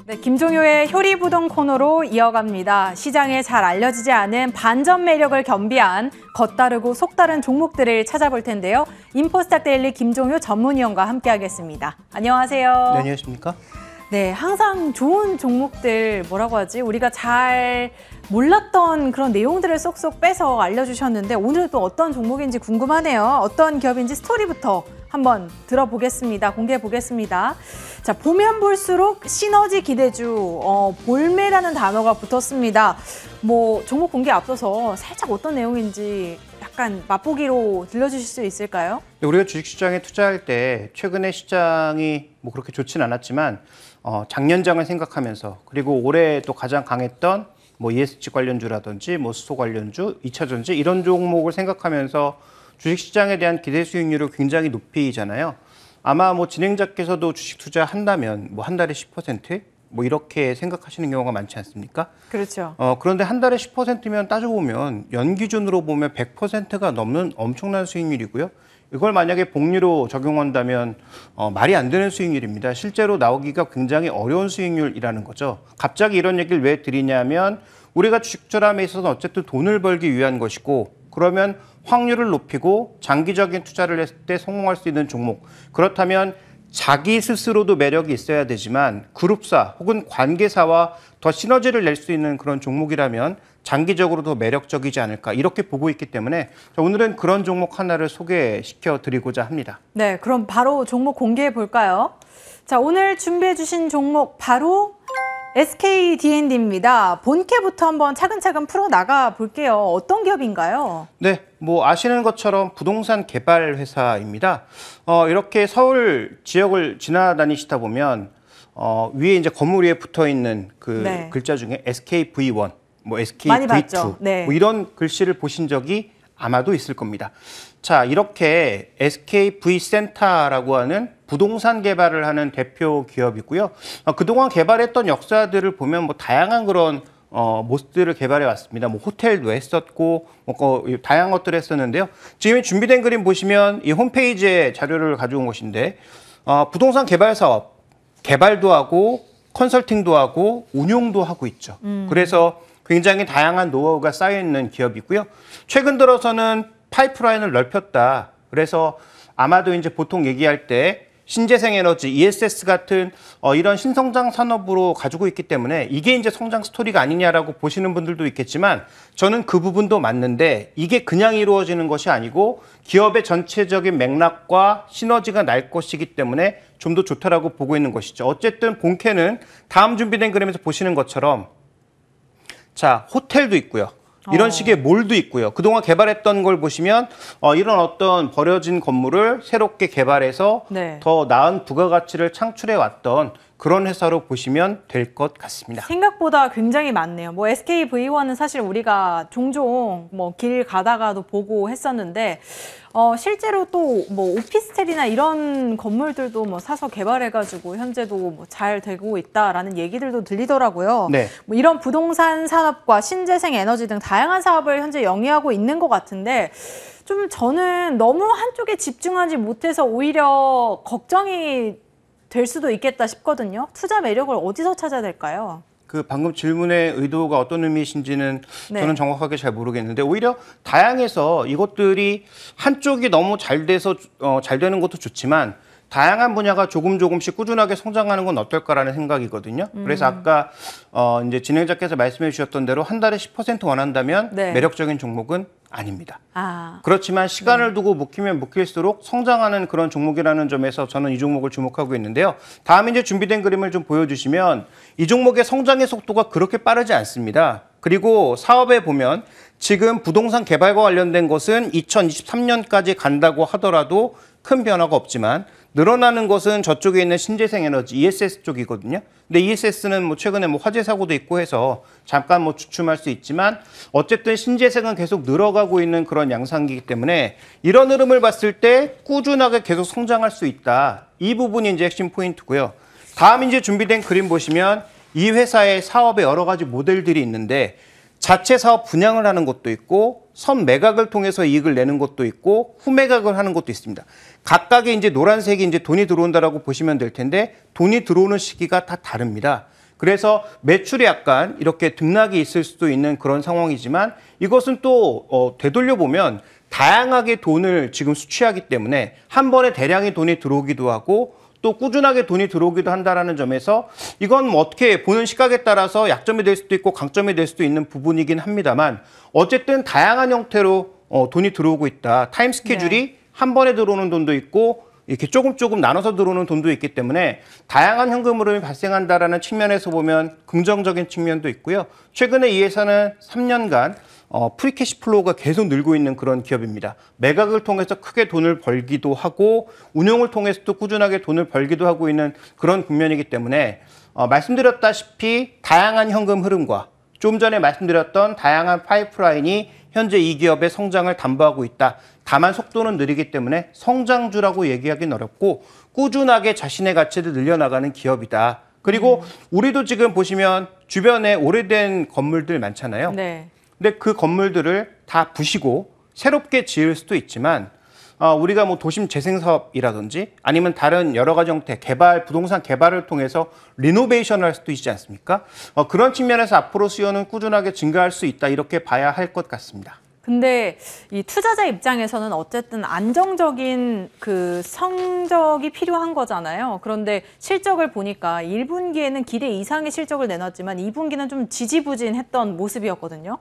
네, 김종효의 효리부동 코너로 이어갑니다. 시장에 잘 알려지지 않은 반전 매력을 겸비한 겉다르고 속다른 종목들을 찾아볼 텐데요. 인포스탁데일리 김종효 전문위원과 함께하겠습니다. 안녕하세요. 네, 안녕하십니까? 네, 항상 좋은 종목들 뭐라고 하지? 우리가 잘 몰랐던 그런 내용들을 쏙쏙 빼서 알려주셨는데 오늘 또 어떤 종목인지 궁금하네요. 어떤 기업인지 스토리부터 한번 들어보겠습니다. 공개해 보겠습니다. 자, 보면 볼수록 시너지 기대주, 볼매라는 단어가 붙었습니다. 뭐 종목 공개 앞서서 살짝 어떤 내용인지 약간 맛보기로 들려주실 수 있을까요? 우리가 주식시장에 투자할 때 최근에 시장이 뭐 그렇게 좋진 않았지만 작년장을 생각하면서 그리고 올해 또 가장 강했던 뭐 ESG 관련주라든지 뭐 수소 관련주, 2차전지 이런 종목을 생각하면서 주식시장에 대한 기대 수익률을 굉장히 높이잖아요. 아마 뭐 진행자께서도 주식 투자한다면 뭐 한 달에 10% 뭐 이렇게 생각하시는 경우가 많지 않습니까? 그렇죠. 그런데 한 달에 10%면 따지고 보면 연 기준으로 보면 100%가 넘는 엄청난 수익률이고요. 이걸 만약에 복리로 적용한다면 말이 안 되는 수익률입니다. 실제로 나오기가 굉장히 어려운 수익률이라는 거죠. 갑자기 이런 얘기를 왜 드리냐면 우리가 주식 투자함에 있어서는 어쨌든 돈을 벌기 위한 것이고 그러면 확률을 높이고 장기적인 투자를 했을 때 성공할 수 있는 종목. 그렇다면 자기 스스로도 매력이 있어야 되지만 그룹사 혹은 관계사와 더 시너지를 낼 수 있는 그런 종목이라면 장기적으로 더 매력적이지 않을까 이렇게 보고 있기 때문에 오늘은 그런 종목 하나를 소개시켜 드리고자 합니다. 네, 그럼 바로 종목 공개해 볼까요? 자, 오늘 준비해 주신 종목 바로 SKD&D입니다. 본캐부터 한번 차근차근 풀어나가 볼게요. 어떤 기업인가요? 네, 뭐 아시는 것처럼 부동산 개발 회사입니다. 이렇게 서울 지역을 지나다니시다 보면 위에 이제 건물 위에 붙어 있는 그 네. 글자 중에 SKV1, 뭐 많이 SKV2, 봤죠. 네. 뭐 이런 글씨를 보신 적이 아마도 있을 겁니다. 자, 이렇게 SKV센터라고 하는 부동산 개발을 하는 대표 기업이고요. 그동안 개발했던 역사들을 보면 뭐 다양한 그런 모습들을 개발해 왔습니다. 뭐 호텔도 했었고 뭐 다양한 것들을 했었는데요. 지금 준비된 그림 보시면 이 홈페이지에 자료를 가져온 것인데 부동산 개발 사업 개발도 하고 컨설팅도 하고 운용도 하고 있죠. 그래서 굉장히 다양한 노하우가 쌓여 있는 기업이고요. 최근 들어서는 파이프라인을 넓혔다. 그래서 아마도 이제 보통 얘기할 때 신재생 에너지, ESS 같은 이런 신성장 산업으로 가지고 있기 때문에 이게 이제 성장 스토리가 아니냐라고 보시는 분들도 있겠지만 저는 그 부분도 맞는데 이게 그냥 이루어지는 것이 아니고 기업의 전체적인 맥락과 시너지가 날 것이기 때문에 좀 더 좋다라고 보고 있는 것이죠. 어쨌든 본캐는 다음 준비된 그림에서 보시는 것처럼 자, 호텔도 있고요. 이런 식의 몰도 있고요. 그동안 개발했던 걸 보시면 이런 어떤 버려진 건물을 새롭게 개발해서 네. 더 나은 부가가치를 창출해 왔던 그런 회사로 보시면 될 것 같습니다. 생각보다 굉장히 많네요. 뭐 SKV1은 사실 우리가 종종 뭐 길 가다가도 보고 했었는데 실제로 또 뭐 오피스텔이나 이런 건물들도 뭐 사서 개발해가지고 현재도 뭐 잘 되고 있다라는 얘기들도 들리더라고요. 네. 뭐 이런 부동산 산업과 신재생 에너지 등 다양한 사업을 현재 영위하고 있는 것 같은데 좀 저는 너무 한쪽에 집중하지 못해서 오히려 걱정이 될 수도 있겠다 싶거든요. 투자 매력을 어디서 찾아야 될까요? 그 방금 질문의 의도가 어떤 의미이신지는 네. 저는 정확하게 잘 모르겠는데 오히려 다양해서 이것들이 한쪽이 너무 잘 돼서 잘 되는 것도 좋지만 다양한 분야가 조금씩 꾸준하게 성장하는 건 어떨까라는 생각이거든요. 그래서 아까 이제 진행자께서 말씀해 주셨던 대로 한 달에 10% 원한다면 네. 매력적인 종목은 아닙니다. 아, 그렇지만 시간을 두고 묵히면 묵힐수록 성장하는 그런 종목이라는 점에서 저는 이 종목을 주목하고 있는데요. 다음 이제 준비된 그림을 좀 보여주시면 이 종목의 성장의 속도가 그렇게 빠르지 않습니다. 그리고 사업에 보면 지금 부동산 개발과 관련된 것은 2023년까지 간다고 하더라도 큰 변화가 없지만 늘어나는 것은 저쪽에 있는 신재생 에너지 ESS 쪽이거든요. 근데 ESS는 뭐 최근에 뭐 화재 사고도 있고 해서 잠깐 뭐 주춤할 수 있지만 어쨌든 신재생은 계속 늘어가고 있는 그런 양상이기 때문에 이런 흐름을 봤을 때 꾸준하게 계속 성장할 수 있다. 이 부분이 이제 핵심 포인트고요. 다음 이제 준비된 그림 보시면 이 회사의 사업의 여러 가지 모델들이 있는데 자체 사업 분양을 하는 것도 있고 선매각을 통해서 이익을 내는 것도 있고 후매각을 하는 것도 있습니다. 각각의 이제 노란색이 이제 돈이 들어온다라고 보시면 될 텐데 돈이 들어오는 시기가 다 다릅니다. 그래서 매출이 약간 이렇게 등락이 있을 수도 있는 그런 상황이지만 이것은 또 되돌려보면 다양하게 돈을 지금 수취하기 때문에 한 번에 대량의 돈이 들어오기도 하고 또 꾸준하게 돈이 들어오기도 한다는 점에서 이건 뭐 어떻게 보는 시각에 따라서 약점이 될 수도 있고 강점이 될 수도 있는 부분이긴 합니다만 어쨌든 다양한 형태로 돈이 들어오고 있다. 타임 스케줄이 한 번에 들어오는 돈도 있고 이렇게 조금 나눠서 들어오는 돈도 있기 때문에 다양한 현금 흐름이 발생한다라는 측면에서 보면 긍정적인 측면도 있고요. 최근에 이 회사는 3년간 프리캐시 플로우가 계속 늘고 있는 그런 기업입니다. 매각을 통해서 크게 돈을 벌기도 하고 운용을 통해서도 꾸준하게 돈을 벌기도 하고 있는 그런 국면이기 때문에 말씀드렸다시피 다양한 현금 흐름과 좀 전에 말씀드렸던 다양한 파이프라인이 현재 이 기업의 성장을 담보하고 있다. 다만 속도는 느리기 때문에 성장주라고 얘기하기는 어렵고 꾸준하게 자신의 가치를 늘려나가는 기업이다. 그리고 우리도 지금 보시면 주변에 오래된 건물들 많잖아요. 네. 근데 그 건물들을 다 부시고 새롭게 지을 수도 있지만 우리가 뭐 도심 재생 사업이라든지 아니면 다른 여러 가지 형태 부동산 개발을 통해서 리노베이션을 할 수도 있지 않습니까? 그런 측면에서 앞으로 수요는 꾸준하게 증가할 수 있다 이렇게 봐야 할 것 같습니다. 근데 이 투자자 입장에서는 어쨌든 안정적인 그 성적이 필요한 거잖아요. 그런데 실적을 보니까 1분기에는 기대 이상의 실적을 내놨지만 2분기는 좀 지지부진했던 모습이었거든요.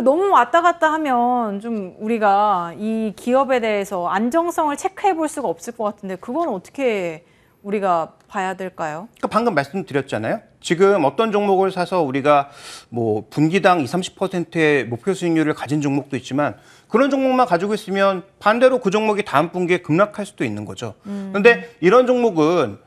너무 왔다 갔다 하면 좀 우리가 이 기업에 대해서 안정성을 체크해 볼 수가 없을 것 같은데 그건 어떻게 우리가 봐야 될까요? 그러니까 방금 말씀드렸잖아요. 지금 어떤 종목을 사서 우리가 뭐 분기당 20-30%의 목표 수익률을 가진 종목도 있지만 그런 종목만 가지고 있으면 반대로 그 종목이 다음 분기에 급락할 수도 있는 거죠. 그런데 이런 종목은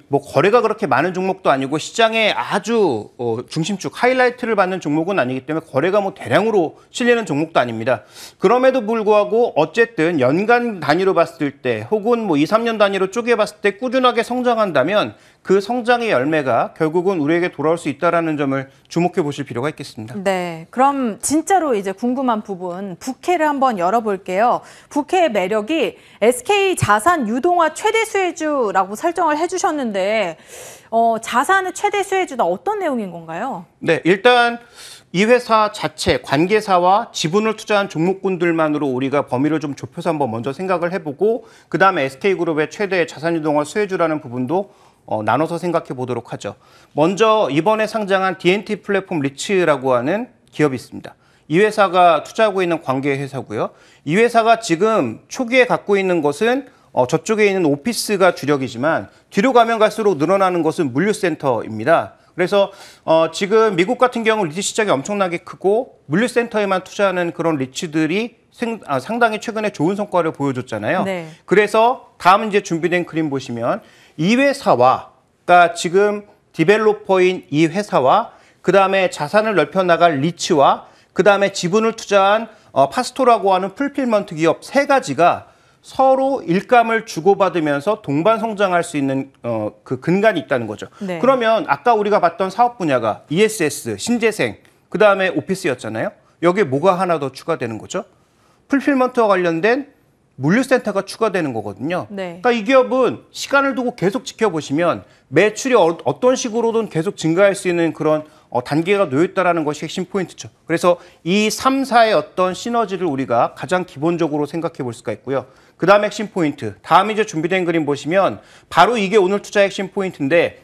뭐 거래가 그렇게 많은 종목도 아니고 시장에 아주 중심축 하이라이트를 받는 종목은 아니기 때문에 거래가 뭐 대량으로 실리는 종목도 아닙니다. 그럼에도 불구하고 어쨌든 연간 단위로 봤을 때 혹은 뭐 2-3년 단위로 쪼개 봤을 때 꾸준하게 성장한다면 그 성장의 열매가 결국은 우리에게 돌아올 수 있다는 점을 주목해 보실 필요가 있겠습니다. 네, 그럼 진짜로 이제 궁금한 부분 부캐를 한번 열어볼게요. 부캐의 매력이 SK 자산 유동화 최대 수혜주라고 설정을 해주셨는데 자산의 최대 수혜주다 어떤 내용인 건가요? 네, 일단 이 회사 자체 관계사와 지분을 투자한 종목군들만으로 우리가 범위를 좀 좁혀서 한번 먼저 생각을 해보고 그다음에 SK그룹의 최대 자산 유동화 수혜주라는 부분도 나눠서 생각해 보도록 하죠. 먼저 이번에 상장한 D&T 플랫폼 리츠라고 하는 기업이 있습니다. 이 회사가 투자하고 있는 관계 회사고요. 이 회사가 지금 초기에 갖고 있는 것은 저쪽에 있는 오피스가 주력이지만 뒤로 가면 갈수록 늘어나는 것은 물류센터입니다. 그래서 지금 미국 같은 경우 리츠 시장이 엄청나게 크고 물류센터에만 투자하는 그런 리츠들이 상당히 최근에 좋은 성과를 보여줬잖아요. 네. 그래서 다음 이제 준비된 그림 보시면 이 회사와 그러니까 지금 디벨로퍼인 이 회사와 그다음에 자산을 넓혀 나갈 리츠와 그다음에 지분을 투자한 파스토라고 하는 풀필먼트 기업 세 가지가 서로 일감을 주고받으면서 동반 성장할 수 있는 그 근간이 있다는 거죠. 네. 그러면 아까 우리가 봤던 사업 분야가 ESS, 신재생, 그다음에 오피스였잖아요. 여기에 뭐가 하나 더 추가되는 거죠? 풀필먼트와 관련된 물류센터가 추가되는 거거든요. 네. 그러니까 이 기업은 시간을 두고 계속 지켜보시면 매출이 어떤 식으로든 계속 증가할 수 있는 그런 단계가 놓여있다는 것이 핵심 포인트죠. 그래서 이 3사의 어떤 시너지를 우리가 가장 기본적으로 생각해 볼 수가 있고요. 그 다음 핵심 포인트, 다음 이제 준비된 그림 보시면 바로 이게 오늘 투자 핵심 포인트인데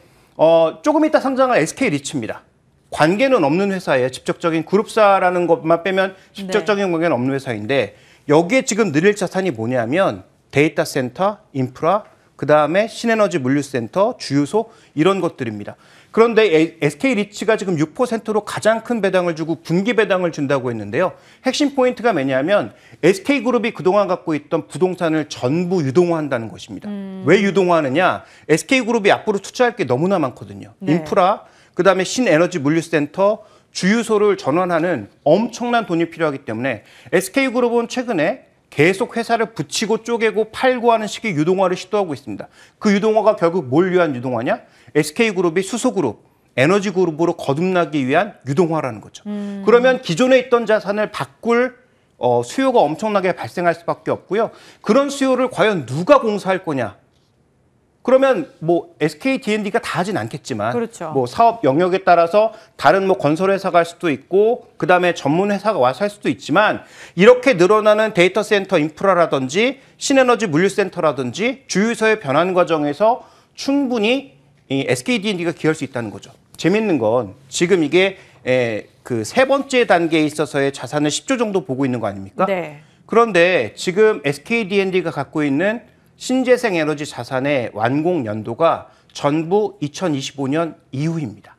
조금 이따 상장할 SK 리츠입니다. 관계는 없는 회사예요. 직접적인 그룹사라는 것만 빼면 직접적인 관계는 없는 회사인데 여기에 지금 늘릴 자산이 뭐냐면 데이터 센터, 인프라, 그다음에 신에너지 물류센터, 주유소 이런 것들입니다. 그런데 SK 리츠가 지금 6%로 가장 큰 배당을 주고 분기 배당을 준다고 했는데요. 핵심 포인트가 뭐냐면 SK그룹이 그동안 갖고 있던 부동산을 전부 유동화한다는 것입니다. 왜 유동화하느냐? SK그룹이 앞으로 투자할 게 너무나 많거든요. 네. 인프라, 그다음에 신에너지 물류센터, 주유소를 전환하는 엄청난 돈이 필요하기 때문에 SK그룹은 최근에 계속 회사를 붙이고 쪼개고 팔고 하는 식의 유동화를 시도하고 있습니다. 그 유동화가 결국 뭘 위한 유동화냐? SK그룹이 수소그룹, 에너지그룹으로 거듭나기 위한 유동화라는 거죠. 그러면 기존에 있던 자산을 바꿀 수요가 엄청나게 발생할 수밖에 없고요. 그런 수요를 과연 누가 공사할 거냐? 그러면 뭐 SK D&D가 다 하진 않겠지만 그렇죠. 뭐 사업 영역에 따라서 다른 뭐 건설 회사가 할 수도 있고 그다음에 전문 회사가 와서 할 수도 있지만 이렇게 늘어나는 데이터 센터 인프라라든지 신에너지 물류센터라든지 주유소의 변환 과정에서 충분히 이 SK D&D가 기여할 수 있다는 거죠. 재밌는 건 지금 이게 그 세 번째 단계에 있어서의 자산을 10조 정도 보고 있는 거 아닙니까? 네. 그런데 지금 SK D&D가 갖고 있는 신재생 에너지 자산의 완공 연도가 전부 2025년 이후입니다.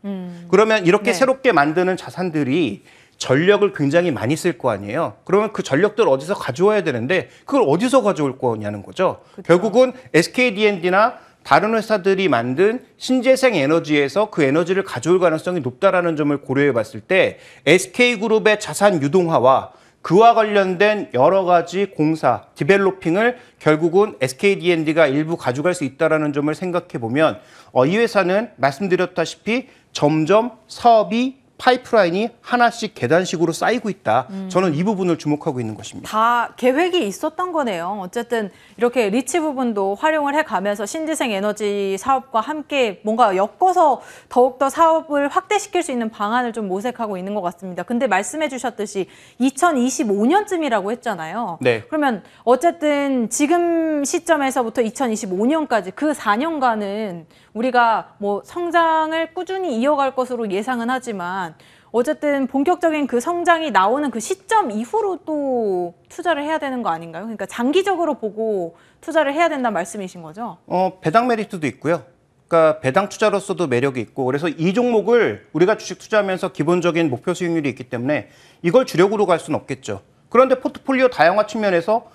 그러면 이렇게 네. 새롭게 만드는 자산들이 전력을 굉장히 많이 쓸 거 아니에요. 그러면 그 전력들을 어디서 가져와야 되는데 그걸 어디서 가져올 거냐는 거죠. 그렇죠. 결국은 SK D&D나 다른 회사들이 만든 신재생 에너지에서 그 에너지를 가져올 가능성이 높다라는 점을 고려해 봤을 때 SK그룹의 자산 유동화와 그와 관련된 여러 가지 공사, 디벨로핑을 결국은 SK D&D가 일부 가져갈 수 있다는 점을 생각해 보면 이 회사는 말씀드렸다시피 점점 사업이 파이프라인이 하나씩 계단식으로 쌓이고 있다. 저는 이 부분을 주목하고 있는 것입니다. 다 계획이 있었던 거네요. 어쨌든 이렇게 리치 부분도 활용을 해가면서 신재생 에너지 사업과 함께 뭔가 엮어서 더욱더 사업을 확대시킬 수 있는 방안을 좀 모색하고 있는 것 같습니다. 근데 말씀해 주셨듯이 2025년쯤이라고 했잖아요. 네. 그러면 어쨌든 지금 시점에서부터 2025년까지 그 4년간은 우리가 뭐 성장을 꾸준히 이어갈 것으로 예상은 하지만 어쨌든 본격적인 그 성장이 나오는 그 시점 이후로 또 투자를 해야 되는 거 아닌가요? 그러니까 장기적으로 보고 투자를 해야 된다는 말씀이신 거죠? 배당 메리트도 있고요. 그러니까 배당 투자로서도 매력이 있고 그래서 이 종목을 우리가 주식 투자하면서 기본적인 목표 수익률이 있기 때문에 이걸 주력으로 갈 수는 없겠죠. 그런데 포트폴리오 다양화 측면에서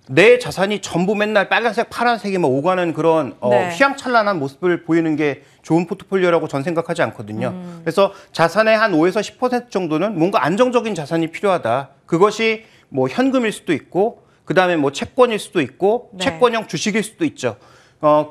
내 자산이 전부 맨날 빨간색, 파란색이 오가는 그런 네. 휘황찬란한 모습을 보이는 게 좋은 포트폴리오라고 전 생각하지 않거든요. 그래서 자산의 한 5에서 10% 정도는 뭔가 안정적인 자산이 필요하다. 그것이 뭐 현금일 수도 있고 그다음에 뭐 채권일 수도 있고 네. 채권형 주식일 수도 있죠.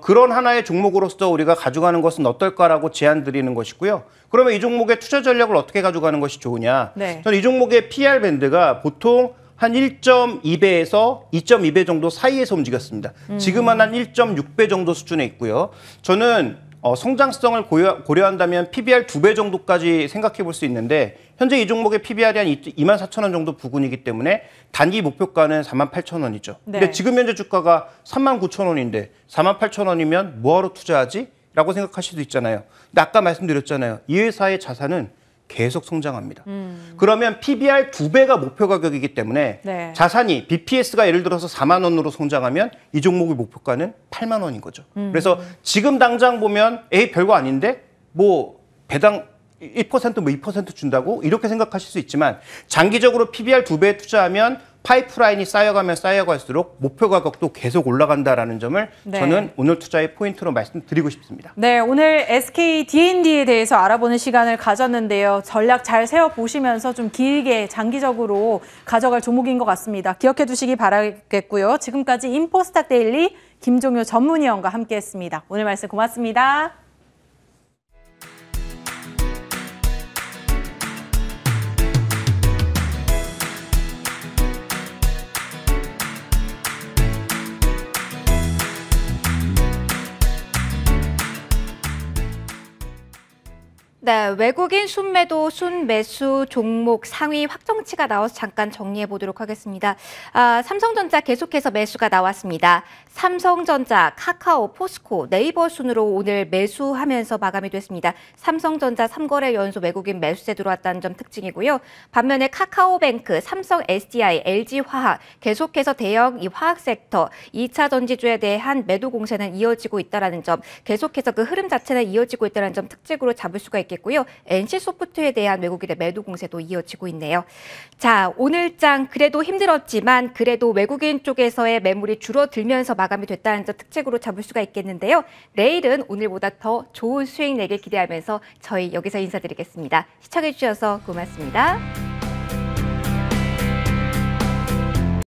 그런 하나의 종목으로서 우리가 가져가는 것은 어떨까라고 제안 드리는 것이고요. 그러면 이 종목의 투자 전략을 어떻게 가져가는 것이 좋으냐? 네. 저는 이 종목의 PR 밴드가 보통 한 1.2배에서 2.2배 정도 사이에서 움직였습니다. 지금은 한 1.6배 정도 수준에 있고요. 저는 성장성을 고려한다면 PBR 2배 정도까지 생각해 볼 수 있는데 현재 이 종목의 PBR이 한 24,000원 정도 부근이기 때문에 단기 목표가는 48,000원이죠. 네. 근데 지금 현재 주가가 39,000원인데 48,000원이면 뭐하러 투자하지? 라고 생각하실 수도 있잖아요. 근데 아까 말씀드렸잖아요. 이 회사의 자산은 계속 성장합니다. 그러면 PBR 2배가 목표 가격이기 때문에 네. 자산이 BPS가 예를 들어서 4만 원으로 성장하면 이 종목의 목표가는 8만 원인 거죠. 그래서 지금 당장 보면 별거 아닌데 뭐 배당 1% 뭐 2% 준다고 이렇게 생각하실 수 있지만 장기적으로 PBR 2배에 투자하면 파이프라인이 쌓여가면 쌓여갈수록 목표 가격도 계속 올라간다라는 점을 네. 저는 오늘 투자의 포인트로 말씀드리고 싶습니다. 네, 오늘 SK D&D에 대해서 알아보는 시간을 가졌는데요. 전략 잘 세워보시면서 좀 길게 장기적으로 가져갈 종목인 것 같습니다. 기억해 두시기 바라겠고요. 지금까지 인포스탁 데일리 김종효 전문위원과 함께했습니다. 오늘 말씀 고맙습니다. 네, 외국인 순매도, 순매수 종목 상위 확정치가 나와서 잠깐 정리해 보도록 하겠습니다. 삼성전자 계속해서 매수가 나왔습니다. 삼성전자, 카카오, 포스코, 네이버 순으로 오늘 매수하면서 마감이 됐습니다. 삼성전자 3거래 연속 외국인 매수세 들어왔다는 점 특징이고요. 반면에 카카오뱅크, 삼성 SDI, LG화학 계속해서 대형 이 화학 섹터, 2차 전지주에 대한 매도 공세는 이어지고 있다는 점, 계속해서 그 흐름 자체는 이어지고 있다는 점 특징으로 잡을 수가 있겠고요. NC소프트에 대한 외국인의 매도 공세도 이어지고 있네요. 자, 오늘 장 그래도 힘들었지만 그래도 외국인 쪽에서의 매물이 줄어들면서 마감이 됐다는 점 특징으로 잡을 수가 있겠는데요. 내일은 오늘보다 더 좋은 수익 내길 기대하면서 저희 여기서 인사드리겠습니다. 시청해 주셔서 고맙습니다.